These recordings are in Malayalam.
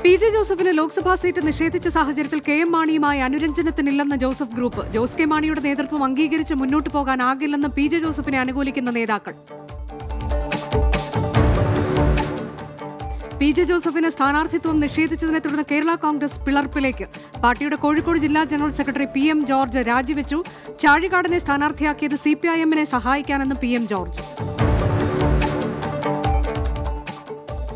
പി.ജെ. ജോസഫിന് ലോക്സഭാ സീറ്റ് നിഷേധിച്ച സാഹചര്യത്തിൽ കെ.എം. മാണിയുമായി അനുരഞ്ജനത്തിനില്ലെന്ന് ജോസഫ് ഗ്രൂപ്പ്. ജോസ് കെ മാണിയുടെ നേതൃത്വം അംഗീകരിച്ച് മുന്നോട്ടു പോകാനാകില്ലെന്ന് പി.ജെ. ജോസഫിനെ അനുകൂലിക്കുന്ന നേതാക്കൾ. പി.ജെ. ജോസഫിന് സ്ഥാനാർത്ഥിത്വം നിഷേധിച്ചതിനെ തുടർന്ന് കേരള കോൺഗ്രസ് പിളർപ്പിലേക്ക്. പാർട്ടിയുടെ കോഴിക്കോട് ജില്ലാ ജനറൽ സെക്രട്ടറി പി.എം. ജോർജ് രാജിവെച്ചു. ചാഴികാടനെ സ്ഥാനാർത്ഥിയാക്കിയത് സിപിഐഎമ്മിനെ സഹായിക്കാനെന്ന് പി.എം. ജോർജ്.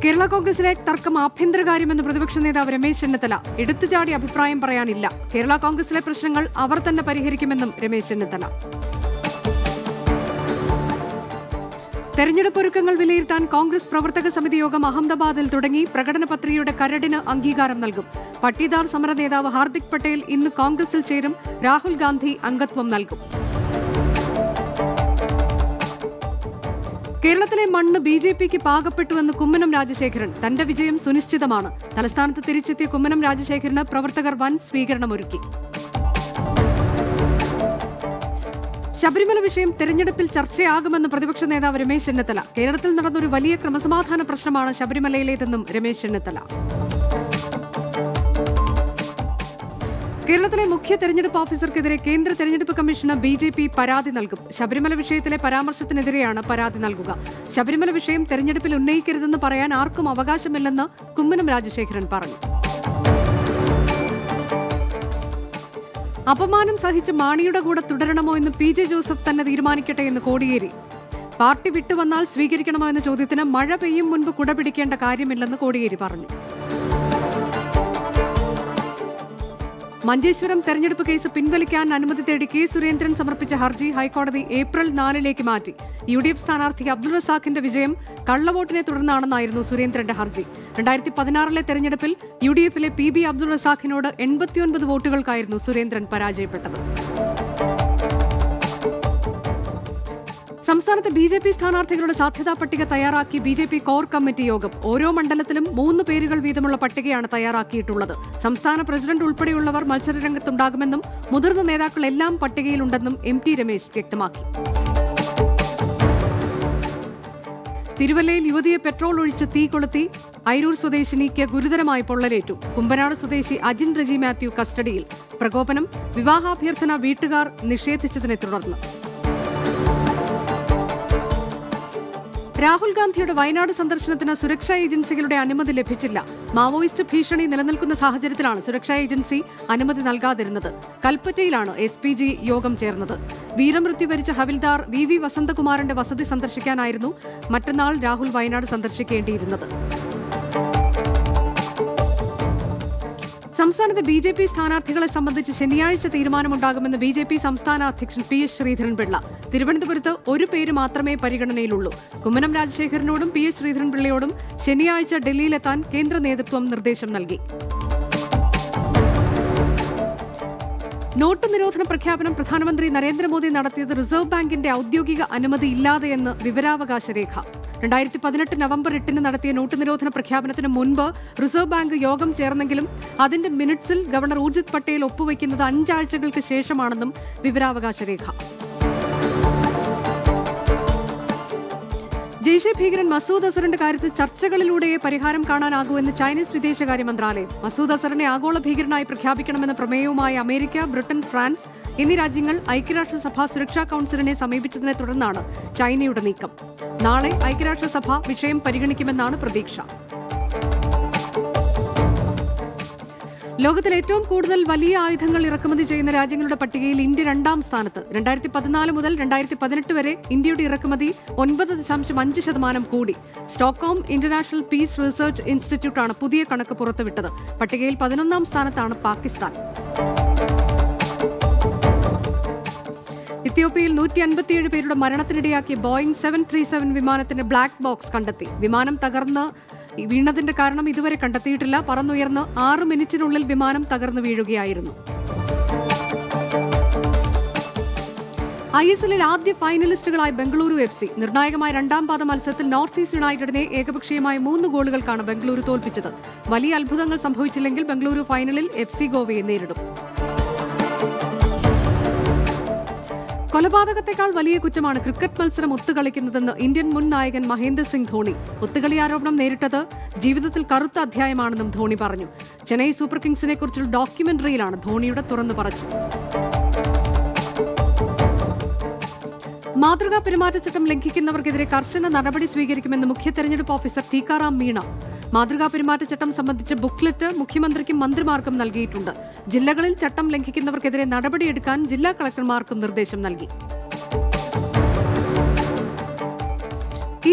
കേരള കോൺഗ്രസിലെ തർക്കം ആഭ്യന്തരകാര്യമെന്ന് പ്രതിപക്ഷ നേതാവ് രമേശ് ചെന്നിത്തല. എടുത്തുചാടി അഭിപ്രായം പറയാനില്ല. കേരള കോൺഗ്രസിലെ പ്രശ്നങ്ങൾ അവർ തന്നെ പരിഹരിക്കുമെന്നും രമേശ് ചെന്നിത്തല. തെരഞ്ഞെടുപ്പ് ഒരുക്കങ്ങൾ വിലയിരുത്താൻ കോൺഗ്രസ് പ്രവർത്തക സമിതി യോഗം അഹമ്മദാബാദിൽ തുടങ്ങി. പ്രകടന പത്രികയുടെ കരടിന് അംഗീകാരം നൽകും. പട്ടീദാർ സമര നേതാവ് ഹാർദിക് പട്ടേൽ ഇന്ന് കോൺഗ്രസിൽ ചേരും. രാഹുൽ ഗാന്ധി അംഗത്വം നൽകും. കേരളത്തിലെ മണ്ണ് ബി.ജെ.പിക്ക് പാകപ്പെട്ടുവെന്ന് കുമ്മനം രാജശേഖരൻ. തന്റെ വിജയം സുനിശ്ചിതമാണ്. തലസ്ഥാനത്ത് തിരിച്ചെത്തിയ കുമ്മനം രാജശേഖരന് പ്രവർത്തകർ വൻ സ്വീകരണമൊരുക്കി. ശബരിമല വിഷയം തെരഞ്ഞെടുപ്പിൽ ചർച്ചയാകുമെന്ന് പ്രതിപക്ഷ നേതാവ് രമേശ് ചെന്നിത്തല. കേരളത്തിൽ നടന്നൊരു വലിയ ക്രമസമാധാന പ്രശ്നമാണ് ശബരിമലയിലേതെന്നും രമേശ് ചെന്നിത്തല. കേരളത്തിലെ മുഖ്യ തെരഞ്ഞെടുപ്പ് ഓഫീസർക്കെതിരെ കേന്ദ്ര തെരഞ്ഞെടുപ്പ് കമ്മീഷന് ബി.ജെ.പി. പരാതി നൽകും. ശബരിമല വിഷയത്തിലെ പരാമർശത്തിനെതിരെയാണ് പരാതി നൽകുക. ശബരിമല വിഷയം തെരഞ്ഞെടുപ്പിൽ ഉന്നയിക്കരുതെന്ന് പറയാൻ ആർക്കും അവകാശമില്ലെന്ന് കുമ്മനം രാജശേഖരൻ പറഞ്ഞു. അപമാനം സഹിച്ച് മാണിയുടെ കൂടെ തുടരണമോ എന്ന് പി.ജെ. ജോസഫ് തന്നെ തീരുമാനിക്കട്ടെ എന്ന് കോടിയേരി. പാർട്ടി വിട്ടുവന്നാൽ സ്വീകരിക്കണമോ എന്ന ചോദ്യത്തിന് മഴ പെയ്യും മുൻപ് കുട പിടിക്കേണ്ട കാര്യമില്ലെന്ന് കോടിയേരി പറഞ്ഞു. മഞ്ചേശ്വരം തെരഞ്ഞെടുപ്പ് കേസ് പിൻവലിക്കാൻ അനുമതി തേടി കെ. സുരേന്ദ്രൻ സമർപ്പിച്ച ഹർജി ഹൈക്കോടതി ഏപ്രിൽ 4 മാറ്റി. യു.ഡി.എഫ്. സ്ഥാനാർത്ഥി അബ്ദുൾ റസാഖിന്റെ വിജയം കള്ളവോട്ടിനെ തുടർന്നാണെന്നായിരുന്നു സുരേന്ദ്രന്റെ ഹർജി. 2016 തെരഞ്ഞെടുപ്പിൽ യു.ഡി.എഫിലെ പി.ബി. അബ്ദുൾ റസാഖിനോട് 89 വോട്ടുകൾക്കായിരുന്നു സുരേന്ദ്രൻ പരാജയപ്പെട്ടത്. സംസ്ഥാനത്ത് ബി.ജെ.പി. സ്ഥാനാർത്ഥികളുടെ സാധ്യതാ പട്ടിക തയ്യാറാക്കി ബി.ജെ.പി. കോർ കമ്മിറ്റി യോഗം. ഓരോ മണ്ഡലത്തിലും 3 പേരുകൾ വീതമുള്ള പട്ടികയാണ് തയ്യാറാക്കിയിട്ടുള്ളത്. സംസ്ഥാന പ്രസിഡന്റ് ഉൾപ്പെടെയുള്ളവർ മത്സരരംഗത്തുണ്ടാകുമെന്നും മുതിർന്ന നേതാക്കൾ എല്ലാം പട്ടികയിലുണ്ടെന്നും എം.ടി. രമേശ് വ്യക്തമാക്കി. തിരുവല്ലയിൽ യുവതിയെ പെട്രോൾ ഒഴിച്ച് തീ കൊളുത്തി. അയിരൂർ സ്വദേശിനിക്ക് ഗുരുതരമായി പൊള്ളലേറ്റു. കുമ്പനാട് സ്വദേശി അജിൻ റജി മാത്യു കസ്റ്റഡിയിൽ. പ്രകോപനം വിവാഹാഭ്യർത്ഥന വീട്ടുകാർ നിഷേധിച്ചതിനെ തുടർന്ന്. രാഹുൽ ഗാന്ധിയുടെ വയനാട് സന്ദർശനത്തിന് സുരക്ഷാ ഏജൻസികളുടെ അനുമതി ലഭിച്ചില്ല. മാവോയിസ്റ്റ് ഭീഷണി നിലനിൽക്കുന്ന സാഹചര്യത്തിലാണ് സുരക്ഷാ ഏജൻസി അനുമതി നൽകാതിരുന്നത്. കൽപ്പറ്റയിലാണ് എസ്.പി.ജി. യോഗം ചേർന്നത്. വീരമൃത്യു വരിച്ച ഹവിൽദാർ വി. വസന്തകുമാറിന്റെ വസതി സന്ദർശിക്കാനായിരുന്നു മറ്റന്നാൾ രാഹുൽ വയനാട് സന്ദർശിക്കേണ്ടിയിരുന്നത്. സംസ്ഥാനത്തെ ബി.ജെ.പി. സ്ഥാനാർത്ഥികളെ സംബന്ധിച്ച് ശനിയാഴ്ച തീരുമാനമുണ്ടാകുമെന്ന് ബി.ജെ.പി. സംസ്ഥാന അധ്യക്ഷൻ പി.എസ്. ശ്രീധരൻപിള്ള. തിരുവനന്തപുരത്ത് ഒരു പേര് മാത്രമേ പരിഗണനയിലുള്ളൂ. കുമ്മനം രാജശേഖരനോടും പി.എസ്. ശ്രീധരൻപിള്ളയോടും ശനിയാഴ്ച ഡൽഹിയിലെത്താൻ കേന്ദ്ര നേതൃത്വം നിർദ്ദേശം നൽകി. നോട്ട് നിരോധന പ്രഖ്യാപനം പ്രധാനമന്ത്രി നരേന്ദ്രമോദി നടത്തിയത് റിസർവ് ബാങ്കിന്റെ ഔദ്യോഗിക അനുമതിയില്ലാതെയെന്ന് വിവരാവകാശ രേഖ. 2018 നവംബർ 8 നടത്തിയ നോട്ട് നിരോധന പ്രഖ്യാപനത്തിന് മുൻപ് റിസർവ് ബാങ്ക് യോഗം ചേർന്നെങ്കിലും അതിന്റെ മിനിറ്റ്സിൽ ഗവർണർ ഊർജിത് പട്ടേൽ ഒപ്പുവയ്ക്കുന്നത് 5 ആഴ്ചകൾക്ക് ശേഷമാണെന്നും വിവരാവകാശ രേഖ. ജെയ്ഷെ ഭീകരൻ മസൂദ് അസറിന്റെ കാര്യത്തിൽ ചർച്ചകളിലൂടെയേ പരിഹാരം കാണാനാകൂ എന്ന് ചൈനീസ് വിദേശകാര്യ മന്ത്രാലയം. മസൂദ് അസറിനെ ആഗോള ഭീകരനായി പ്രഖ്യാപിക്കണമെന്ന പ്രമേയവുമായി അമേരിക്ക, ബ്രിട്ടൻ, ഫ്രാൻസ് എന്നീ രാജ്യങ്ങൾ ഐക്യരാഷ്ട്രസഭ സുരക്ഷാ കൌൺസിലിനെ സമീപിച്ചതിനെ തുടർന്നാണ് ചൈനയുടെ നീക്കം. നാളെ ഐക്യരാഷ്ട്രസഭ വിഷയം പരിഗണിക്കുമെന്നാണ് പ്രതീക്ഷ. ലോകത്തിൽ ഏറ്റവും കൂടുതൽ വലിയ ആയുധങ്ങൾ ഇറക്കുമതി ചെയ്യുന്ന രാജ്യങ്ങളുടെ പട്ടികയിൽ ഇന്ത്യ 2ാം സ്ഥാനത്ത്. 2014 മുതൽ 2018 വരെ ഇന്ത്യയുടെ ഇറക്കുമതി 9.5% കൂടി. സ്റ്റോക്ക്ഹോം ഇന്റർനാഷണൽ പീസ് റിസർച്ച് ഇൻസ്റ്റിറ്റ്യൂട്ടാണ് പുതിയ കണക്ക് പുറത്തുവിട്ടത്. പട്ടികയിൽ 11ാം സ്ഥാനത്താണ് പാകിസ്ഥാൻ. ഇത്യോപ്യയിൽ 157 പേരുടെ മരണത്തിനിടയാക്കിയ ബോയിംഗ് 737 വിമാനത്തിന്റെ ബ്ലാക്ക് ബോക്സ് കണ്ടെത്തി. വിമാനം തകർന്ന് വീണതിന്റെ കാരണം ഇതുവരെ കണ്ടെത്തിയിട്ടില്ല. പറന്നുയർന്ന് 6 മിനിറ്റിനുള്ളിൽ വിമാനം തകർന്നു വീഴുകയായിരുന്നു. ISLൽ ആദ്യ ഫൈനലിസ്റ്റുകളായി ബംഗളൂരു FC. നിർണായകമായ 2ാം പാദ മത്സരത്തിൽ നോർത്ത് ഈസ്റ്റ് യുണൈറ്റഡിനെ ഏകപക്ഷീയമായ 3 ഗോളുകൾക്കാണ് ബംഗളൂരു തോൽപ്പിച്ചത്. വലിയ അത്ഭുതങ്ങൾ സംഭവിച്ചില്ലെങ്കിൽ ബംഗളൂരു ഫൈനലിൽ FC ഗോവയെ നേരിടും. കൊലപാതകത്തെക്കാൾ വലിയ കുറ്റമാണ് ക്രിക്കറ്റ് മത്സരം ഒത്തുകളിക്കുന്നതെന്ന് ഇന്ത്യൻ മുൻ നായകൻ മഹേന്ദ്ര സിംഗ് ധോണി. ഒത്തുകളി ആരോപണം നേരിട്ടത് ജീവിതത്തിൽ കറുത്ത അധ്യായമാണെന്നും ധോണി പറഞ്ഞു. ചെന്നൈ സൂപ്പർ കിങ്സിനെ കുറിച്ചുള്ള ഡോക്യുമെന്ററിയിലാണ് ധോണിയുടെ തുറന്നു പറച്ചിൽ. മാതൃകാ പെരുമാറ്റച്ചട്ടം ലംഘിക്കുന്നവർക്കെതിരെ കർശന നടപടി സ്വീകരിക്കുമെന്ന് മുഖ്യ തെരഞ്ഞെടുപ്പ് ഓഫീസർ ടിക്കാറാം മീണ. മാതൃകാ പെരുമാറ്റച്ചട്ടം സംബന്ധിച്ച് ബുക്ക്ലെറ്റ് മുഖ്യമന്ത്രിക്കും മന്ത്രിമാർക്കും നൽകിയിട്ടുണ്ട്. ജില്ലകളിൽ ചട്ടം ലംഘിക്കുന്നവർക്കെതിരെ നടപടിയെടുക്കാൻ ജില്ലാ കളക്ടർമാർക്കും നിർദ്ദേശം നൽകി.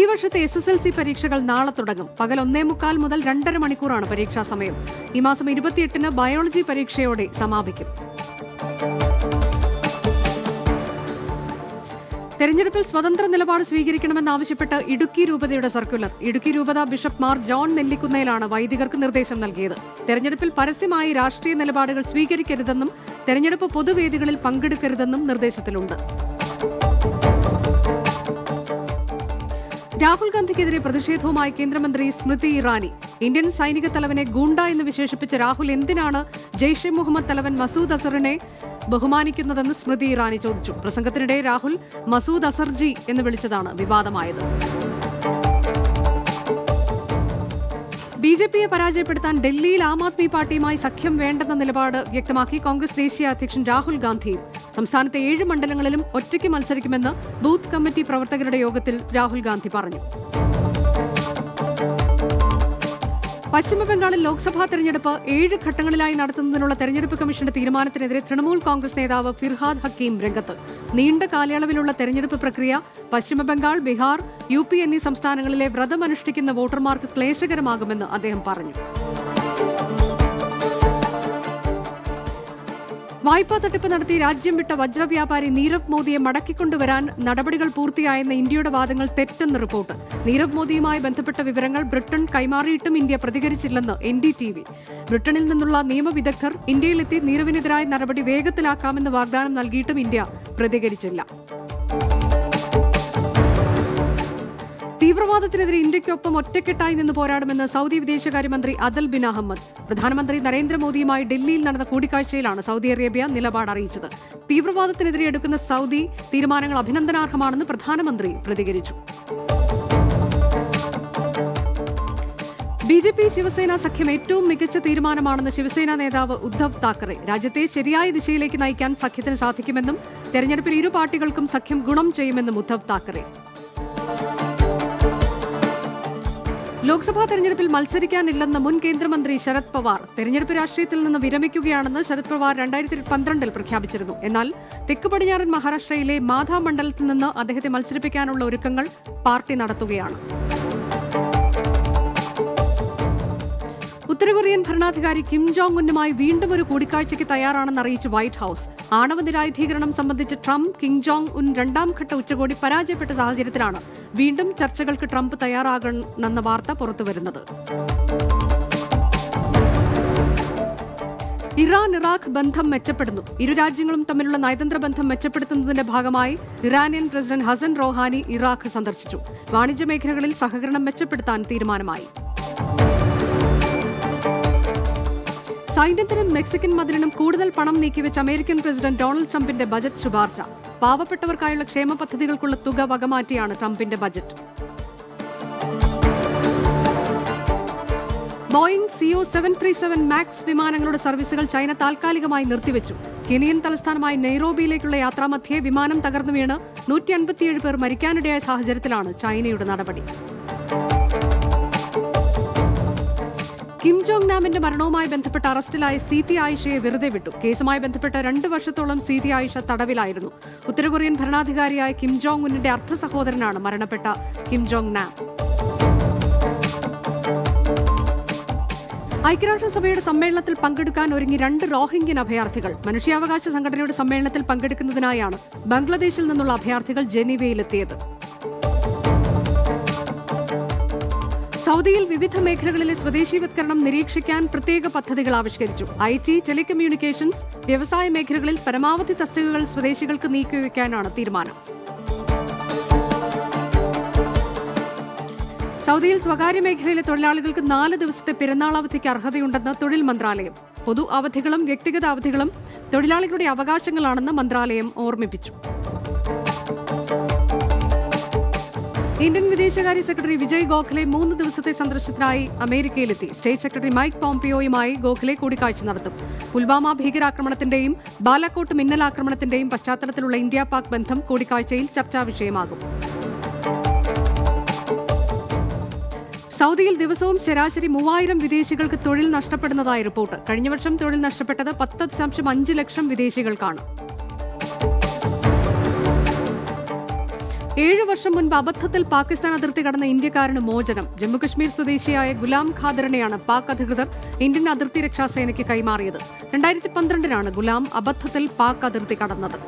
ഈ വർഷത്തെ SSLC പരീക്ഷകൾ നാളെ തുടങ്ങും. പകൽ 1:45 മുതൽ 2.5 മണിക്കൂറാണ് പരീക്ഷാ സമയം. ഈ മാസം 28-ന് ബയോളജി പരീക്ഷയോടെ സമാപിക്കും. തെരഞ്ഞെടുപ്പിൽ സ്വതന്ത്ര നിലപാട് സ്വീകരിക്കണമെന്നാവശ്യപ്പെട്ട് ഇടുക്കി രൂപതയുടെ സർക്കുലർ. ഇടുക്കി രൂപത ബിഷപ്പ് മാർ ജോൺ നെല്ലിക്കുന്നേലാണ് വൈദികർക്ക് നിർദ്ദേശം നൽകിയത്. തെരഞ്ഞെടുപ്പിൽ പരസ്യമായി രാഷ്ട്രീയ നിലപാടുകൾ സ്വീകരിക്കരുതെന്നും തെരഞ്ഞെടുപ്പ് പൊതുവേദികളിൽ പങ്കെടുക്കരുതെന്നും നിർദ്ദേശത്തിലുണ്ട്. രാഹുൽ ഗാന്ധിക്കെതിരെ പ്രതിഷേധവുമായി കേന്ദ്രമന്ത്രി സ്മൃതി ഇറാനി. ഇന്ത്യൻ സൈനിക തലവനെ ഗൂണ്ട എന്ന് വിശേഷിപ്പിച്ച രാഹുൽ എന്തിനാണ് ജെയ്ഷെ മുഹമ്മദ് തലവൻ മസൂദ് അസറിനെ ബഹുമാനിക്കുന്നതെന്ന് സ്മൃതി ഇറാനി ചോദിച്ചു. പ്രസംഗത്തിനിടെ രാഹുൽ മസൂദ് അസർജി എന്ന് വിളിച്ചതാണ് വിവാദമായത്. BJPയെ പരാജയപ്പെടുത്താൻ ഡൽഹിയിൽ ആം ആദ്മി പാർട്ടിയുമായി സഖ്യം വേണ്ടെന്ന നിലപാട് വ്യക്തമാക്കി കോൺഗ്രസ് ദേശീയ അധ്യക്ഷൻ രാഹുൽ ഗാന്ധിയും. സംസ്ഥാനത്തെ 7 മണ്ഡലങ്ങളിലും ഒറ്റയ്ക്ക് മത്സരിക്കുമെന്ന് ബൂത്ത് കമ്മിറ്റി പ്രവർത്തകരുടെ യോഗത്തിൽ രാഹുൽ ഗാന്ധി പറഞ്ഞു. പശ്ചിമബംഗാളിൽ ലോക്സഭാ തെരഞ്ഞെടുപ്പ് 7 ഘട്ടങ്ങളിലായി നടത്തുന്നതിനുള്ള തെരഞ്ഞെടുപ്പ് കമ്മീഷന്റെ തീരുമാനത്തിനെതിരെ തൃണമൂൽ കോൺഗ്രസ് നേതാവ് ഫിർഹാദ് ഹക്കീം രംഗത്ത്. നീണ്ട കാലയളവിലുള്ള തെരഞ്ഞെടുപ്പ് പ്രക്രിയ പശ്ചിമബംഗാൾ, ബീഹാർ, UP എന്നീ സംസ്ഥാനങ്ങളിലെ വ്രതമനുഷ്ഠിക്കുന്ന വോട്ടർമാർക്ക് ക്ലേശകരമാകുമെന്ന് അദ്ദേഹം പറഞ്ഞു. വായ്പാ തട്ടിപ്പ് നടത്തി രാജ്യം വിട്ട വജ്രവ്യാപാരി നീരവ് മോദിയെ മടക്കിക്കൊണ്ടുവരാൻ നടപടികൾ പൂർത്തിയായെന്ന ഇന്ത്യയുടെ വാദങ്ങൾ തെറ്റെന്ന് റിപ്പോർട്ട്. നീരവ് മോദിയുമായി ബന്ധപ്പെട്ട വിവരങ്ങൾ ബ്രിട്ടൻ കൈമാറിയിട്ടും ഇന്ത്യ പ്രതികരിച്ചില്ലെന്ന് NDTV. ബ്രിട്ടനിൽ നിന്നുള്ള നിയമവിദഗ്ധർ ഇന്ത്യയിലെത്തി നീരവിനെതിരായ നടപടി വേഗത്തിലാക്കാമെന്ന് വാഗ്ദാനം നൽകിയിട്ടും ഇന്ത്യ പ്രതികരിച്ചില്ല. തീവ്രവാദത്തിനെതിരെ ഇന്ത്യയ്ക്കൊപ്പം ഒറ്റക്കെട്ടായി നിന്ന് പോരാടുമെന്ന് സൗദി വിദേശകാര്യമന്ത്രി അദൽ ബിൻ അഹമ്മദ്. പ്രധാനമന്ത്രി നരേന്ദ്രമോദിയുമായി ഡൽഹിയിൽ നടന്ന കൂടിക്കാഴ്ചയിലാണ് സൗദി അറേബ്യ നിലപാട് അറിയിച്ചത്. തീവ്രവാദത്തിനെതിരെ എടുക്കുന്ന സൗദി തീരുമാനങ്ങൾ അഭിനന്ദനാർഹമാണെന്ന് പ്രധാനമന്ത്രി പ്രതികരിച്ചു. BJP ശിവസേന സഖ്യം ഏറ്റവും മികച്ച തീരുമാനമാണെന്ന് ശിവസേന നേതാവ് ഉദ്ധവ് താക്കറെ. രാജ്യത്തെ ശരിയായ ദിശയിലേക്ക് നയിക്കാൻ സഖ്യത്തിന് സാധിക്കുമെന്നും തെരഞ്ഞെടുപ്പിൽ ഇരു പാർട്ടികൾക്കും സഖ്യം ഗുണം ചെയ്യുമെന്നും ഉദ്ധവ് താക്കറെ. ലോക്സഭാ തെരഞ്ഞെടുപ്പിൽ മത്സരിക്കാനില്ലെന്ന് മുൻ കേന്ദ്രമന്ത്രി ശരത് പവാർ. തെരഞ്ഞെടുപ്പ് രാഷ്ട്രീയത്തിൽ നിന്ന് വിരമിക്കുകയാണെന്ന് ശരത് പവാർ 2012 പ്രഖ്യാപിച്ചിരുന്നു. എന്നാൽ തെക്ക് പടിഞ്ഞാറൻ മഹാരാഷ്ട്രയിലെ മാധാ മണ്ഡലത്തിൽ നിന്ന് അദ്ദേഹത്തെ മത്സരിപ്പിക്കാനുള്ള ഒരുക്കങ്ങൾ പാർട്ടി നടത്തുകയാണ്. ഉത്തരകൊറിയൻ ഭരണാധികാരി കിം ജോങ് ഉന്നുമായി വീണ്ടും ഒരു കൂടിക്കാഴ്ചയ്ക്ക് തയ്യാറാണെന്ന് അറിയിച്ച് വൈറ്റ് ഹൌസ്. ആണവ നിരായുധീകരണം സംബന്ധിച്ച് ട്രംപ് കിം ജോങ് ഉൻ 2ാം ഘട്ട ഉച്ചകോടി പരാജയപ്പെട്ട സാഹചര്യത്തിലാണ് വീണ്ടും ചർച്ചകൾക്ക് ട്രംപ് തയ്യാറാകണമെന്ന വാർത്ത പുറത്തുവരുന്നത്. ഇറാൻ-ഇറാഖ് ബന്ധം മെച്ചപ്പെടുന്നു. ഇരു രാജ്യങ്ങളും തമ്മിലുള്ള നയതന്ത്ര ബന്ധം മെച്ചപ്പെടുത്തുന്നതിന്റെ ഭാഗമായി ഇറാനിയൻ പ്രസിഡന്റ് ഹസൻ റോഹാനി ഇറാഖ് സന്ദർശിച്ചു. വാണിജ്യ മേഖലകളിൽ സഹകരണം മെച്ചപ്പെടുത്താൻ തീരുമാനമായി. സൈന്യത്തിനും മെക്സിക്കൻ മതിലിനും കൂടുതൽ പണം നീക്കിവെച്ച അമേരിക്കൻ പ്രസിഡന്റ് ഡൊണാൾഡ് ട്രംപിന്റെ ബജറ്റ് ശുപാർശ. പാവപ്പെട്ടവർക്കായുള്ള ക്ഷേമ പദ്ധതികൾക്കുള്ള തുക വകമാറ്റിയാണ് ട്രംപിന്റെ ബജറ്റ്. ബോയിംഗ് CO 737 മാക്സ് വിമാനങ്ങളുടെ സർവീസുകൾ ചൈന താൽക്കാലികമായി നിർത്തിവെച്ചു. കെനിയൻ തലസ്ഥാനമായ നെയ്റോബിയിലേക്കുള്ള യാത്രാമധ്യേ വിമാനം തകർന്നു വീണ് 157 പേർ മരിക്കാനിടയായ സാഹചര്യത്തിലാണ് ചൈനയുടെ നടപടി. കിം ജോങ് നാമിന്റെ മരണവുമായി ബന്ധപ്പെട്ട് അറസ്റ്റിലായ സീതി ആയിഷയെ വെറുതെ വിട്ടു. കേസുമായി ബന്ധപ്പെട്ട് 2 വർഷത്തോളം സീതി ആയിഷ തടവിലായിരുന്നു. ഉത്തരകൊറിയൻ ഭരണാധികാരിയായ കിം ജോങ് ഉന്നിന്റെ അർദ്ധ സഹോദരനാണ് മരണപ്പെട്ട കിം ജോങ് നാം. ഐക്യരാഷ്ട്രസഭയുടെ സമ്മേളനത്തിൽ പങ്കെടുക്കാൻ ഒരുങ്ങി 2 റോഹിംഗ്യൻ അഭയാർത്ഥികൾ. മനുഷ്യാവകാശ സംഘടനയുടെ സമ്മേളനത്തിൽ പങ്കെടുക്കുന്നതിനായാണ് ബംഗ്ലാദേശിൽ നിന്നുള്ള അഭയാർത്ഥികൾ ജനീവയിലെത്തിയത്. സൗദിയിൽ വിവിധ മേഖലകളിലെ സ്വദേശീവത്കരണം നിരീക്ഷിക്കാൻ പ്രത്യേക പദ്ധതികൾ ആവിഷ്കരിച്ചു. IT, ടെലികമ്മ്യൂണിക്കേഷൻസ്, വ്യവസായ മേഖലകളിൽ പരമാവധി തസ്തികകൾ സ്വദേശികൾക്ക് നീക്കിവെക്കാനാണ് തീരുമാനം. സൗദിയിൽ സ്വകാര്യ മേഖലയിലെ തൊഴിലാളികൾക്ക് 4 ദിവസത്തെ പെരുന്നാൾ അവധിക്ക് അർഹതയുണ്ടെന്ന് തൊഴിൽ മന്ത്രാലയം. പൊതു അവധികളും വ്യക്തിഗത അവധികളും തൊഴിലാളികളുടെ അവകാശങ്ങളാണെന്ന് മന്ത്രാലയം ഓർമ്മിപ്പിച്ചു. ഇന്ത്യൻ വിദേശകാര്യ സെക്രട്ടറി വിജയ് ഗോഖലെ 3 ദിവസത്തെ സന്ദർശനത്തിനായി അമേരിക്കയിലെത്തി. സ്റ്റേറ്റ് സെക്രട്ടറി മൈക്ക് പോംപിയോയുമായി ഗോഖലെ കൂടിക്കാഴ്ച നടത്തും. പുൽവാമ ഭീകരാക്രമണത്തിന്റെയും ബാലാക്കോട്ട് മിന്നലാക്രമണത്തിന്റെയും പശ്ചാത്തലത്തിലുള്ള ഇന്ത്യ പാക് ബന്ധം കൂടിക്കാഴ്ചയിൽ ചർച്ചാ വിഷയമാകും. സൗദിയിൽ ദിവസവും ശരാശരി 3000 വിദേശികൾക്ക് തൊഴിൽ നഷ്ടപ്പെടുന്നതായി റിപ്പോർട്ട്. കഴിഞ്ഞ വർഷം തൊഴിൽ നഷ്ടപ്പെട്ടത് 10.5 ലക്ഷം വിദേശികൾക്കാണ്. 7 വർഷം മുൻപ് അബദ്ധത്തിൽ പാകിസ്ഥാൻ അതിർത്തി കടന്ന ഇന്ത്യക്കാരന് മോചനം. ജമ്മുകശ്മീർ സ്വദേശിയായ ഗുലാം ഖാദറിനെയാണ് പാക് അധികൃതർ ഇന്ത്യൻ അതിർത്തി രക്ഷാസേനയ്ക്ക് കൈമാറിയത്. 2012 ഗുലാം അബദ്ധത്തിൽ പാക് അതിർത്തി കടന്നത്.